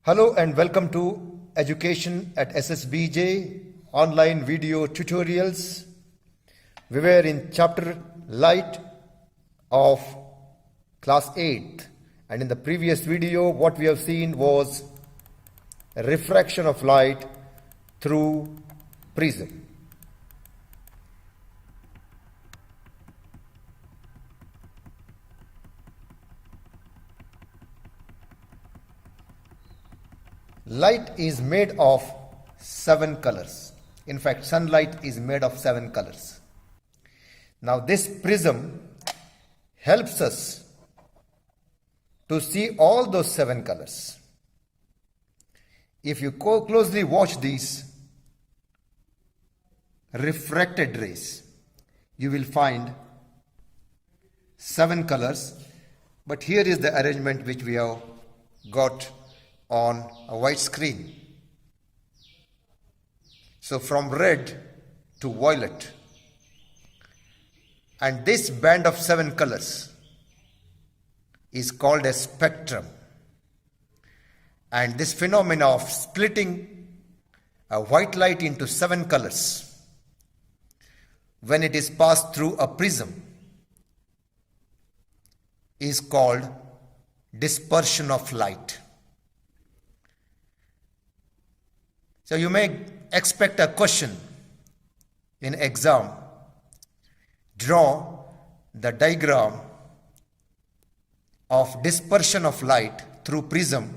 Hello and welcome to Education at SSBJ online video tutorials. We were in chapter Light of class 8th, and in the previous video what we have seen was refraction of light through prism. Light is made of 7 colors. In fact, sunlight is made of 7 colors. Now this prism helps us to see all those 7 colors. If you closely watch these refracted rays, you will find 7 colors. But here is the arrangement which we have got on a white screen. So from red to violet, and this band of 7 colors is called a spectrum. And this phenomena of splitting a white light into 7 colors when it is passed through a prism is called dispersion of light. So you may expect a question in exam. Draw the diagram of dispersion of light through prism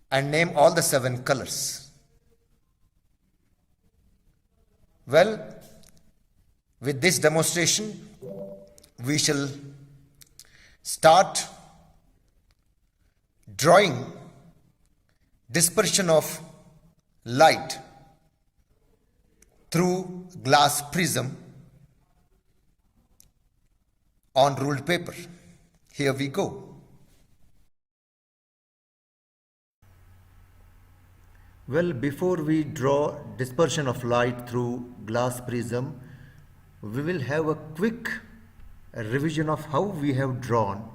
and name all the 7 colors. Well, with this demonstration, we shall start drawing dispersion of light through glass prism on ruled paper. Here we go. Well, before we draw dispersion of light through glass prism, we will have a quick revision of how we have drawn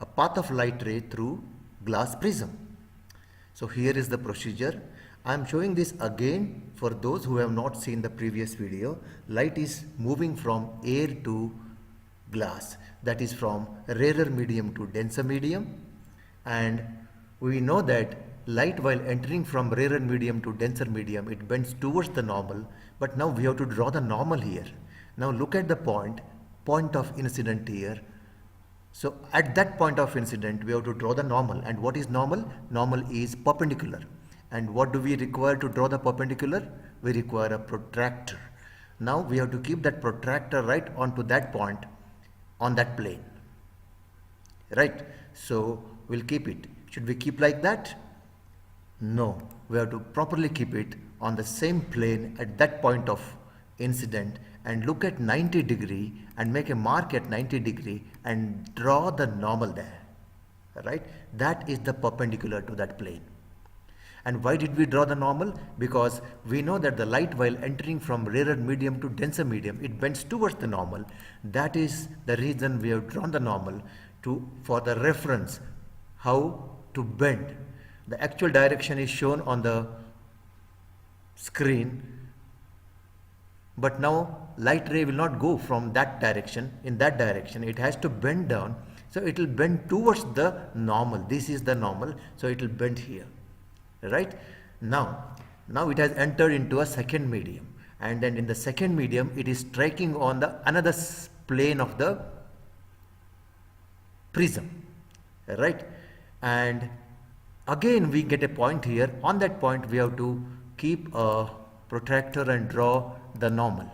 a path of light ray through glass prism. So here is the procedure. I am showing this again for those who have not seen the previous video. Light is moving from air to glass, that is from rarer medium to denser medium, and we know that light while entering from rarer medium to denser medium, it bends towards the normal, but now we have to draw the normal here. Now look at the point of incident here. So at that point of incident, we have to draw the normal. And what is normal? Normal is perpendicular. And what do we require to draw the perpendicular? We require a protractor. Now we have to keep that protractor right onto that point on that plane. Right? So we'll keep it. Should we keep like that? No. We have to properly keep it on the same plane at that point of incident and look at 90 degree and make a mark at 90 degree and draw the normal there, right? That is the perpendicular to that plane. And why did we draw the normal? Because we know that the light while entering from rarer medium to denser medium, it bends towards the normal. That is the reason we have drawn the normal for the reference how to bend. The actual direction is shown on the screen, but now light ray will not go from that direction, in that direction. It has to bend down. So it will bend towards the normal. This is the normal. So it will bend here. Right? Now it has entered into a second medium. And then in the second medium, it is striking on the another plane of the prism. Right? And again we get a point here. On that point we have to keep a protractor and draw the normal,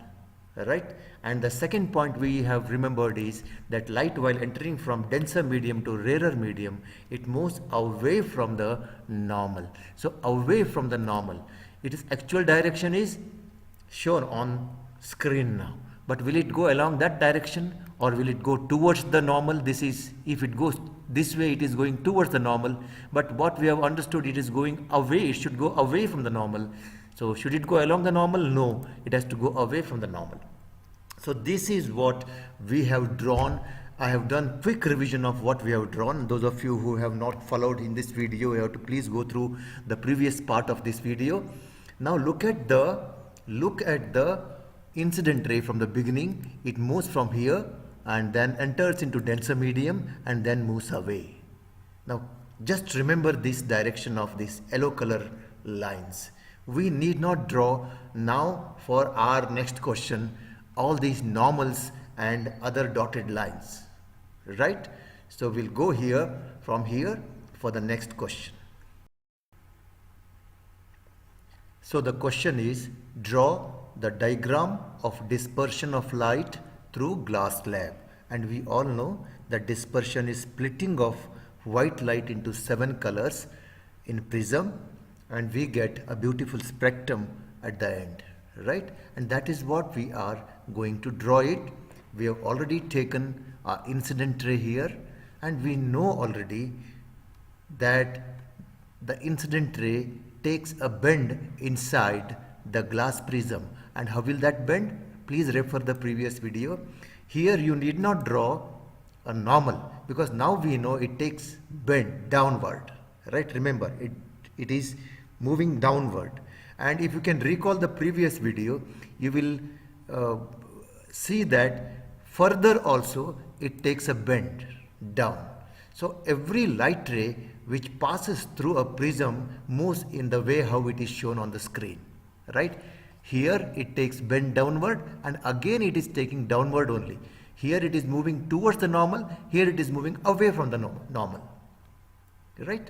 right? And the second point we have remembered is that light while entering from denser medium to rarer medium, it moves away from the normal. So away from the normal, its actual direction is shown on screen now, but will it go along that direction or will it go towards the normal? This is, if it goes this way, it is going towards the normal, but what we have understood, it is going away. It should go away from the normal. So should it go along the normal? No, it has to go away from the normal. So this is what we have drawn I have done quick revision of what we have drawn. Those of you who have not followed in this video, you have to please go through the previous part of this video. Now look at the incident ray from the beginning. It moves from here and then enters into denser medium and then moves away. Now just remember this direction of these yellow color lines. We need not draw now for our next question all these normals and other dotted lines, right? So we'll go here from here for the next question. So the question is, draw the diagram of dispersion of light through glass slab. And we all know that dispersion is splitting of white light into 7 colors in prism, and we get a beautiful spectrum at the end, right? And that is what we are going to draw it. We have already taken our incident ray here, and we know already that the incident ray takes a bend inside the glass prism. And how will that bend? Please refer the previous video. Here you need not draw a normal, because now we know it takes bend downward, right? Remember, it is moving downward. And if you can recall the previous video, you will see that further also it takes a bend down. So every light ray which passes through a prism moves in the way how it is shown on the screen, right? Here it takes bend downward, and again it is taking downward only. Here it is moving towards the normal, here it is moving away from the normal, right?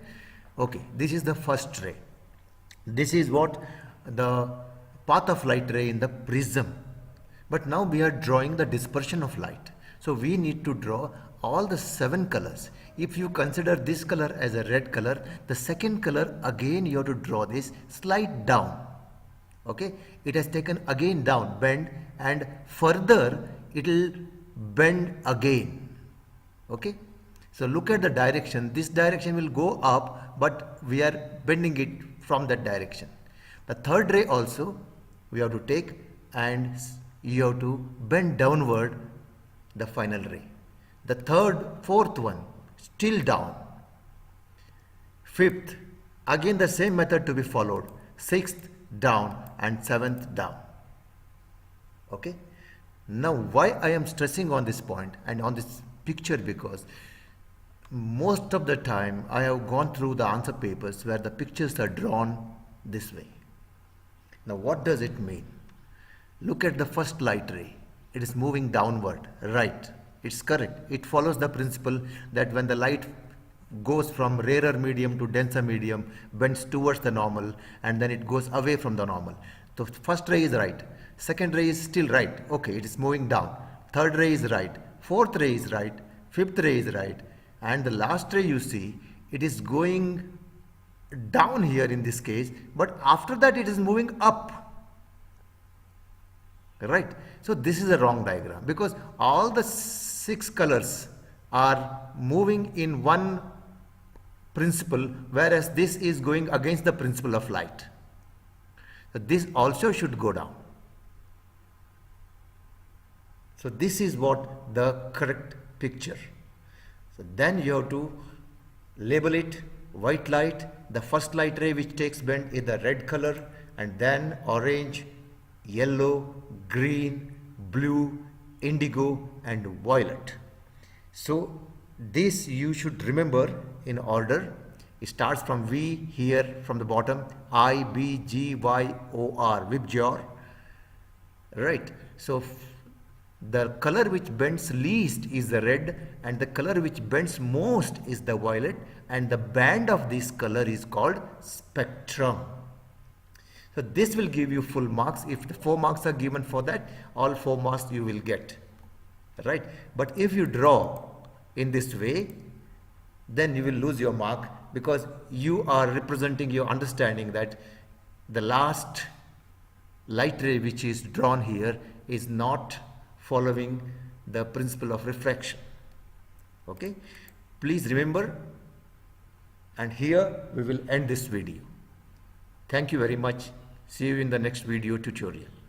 Okay, this is the first ray. This is what the path of light ray in the prism. But now we are drawing the dispersion of light. So we need to draw all the 7 colors. If you consider this color as a red color, the second color again you have to draw this slight down. Okay, it has taken again down, bend, and further it will bend again. Okay, so look at the direction. This direction will go up, but we are bending it from that direction. The third ray also we have to take, and you have to bend downward the final ray. The fourth one still down. Fifth, again the same method to be followed. Sixth down and seventh down. Okay. Now why I am stressing on this point and on this picture, because most of the time I have gone through the answer papers where the pictures are drawn this way. Now what does it mean? Look at the first light ray. It is moving downward, right? It's correct. It follows the principle that when the light goes from rarer medium to denser medium, bends towards the normal, and then it goes away from the normal. So first ray is right. Second ray is still right. Okay, it is moving down. Third ray is right. Fourth ray is right. Fifth ray is right. And the last ray, you see, it is going down here in this case, but after that it is moving up. Right? So this is a wrong diagram, because all the 6 colors are moving in one principle, whereas this is going against the principle of light. So this also should go down. So this is what the correct picture. So then you have to label it white light. The first light ray which takes bend is the red color, and then orange, yellow, green, blue, indigo, and violet. So this you should remember in order. It starts from V here from the bottom, I, B, G, Y, O, R, VIBGYOR, right? So the color which bends least is the red, and the color which bends most is the violet, and the band of this color is called spectrum. So this will give you full marks. If the 4 marks are given for that, all 4 marks you will get, right? But if you draw in this way, then you will lose your mark, because you are representing your understanding that the last light ray which is drawn here is not following the principle of refraction. Okay, please remember, and here we will end this video. Thank you very much. See you in the next video tutorial.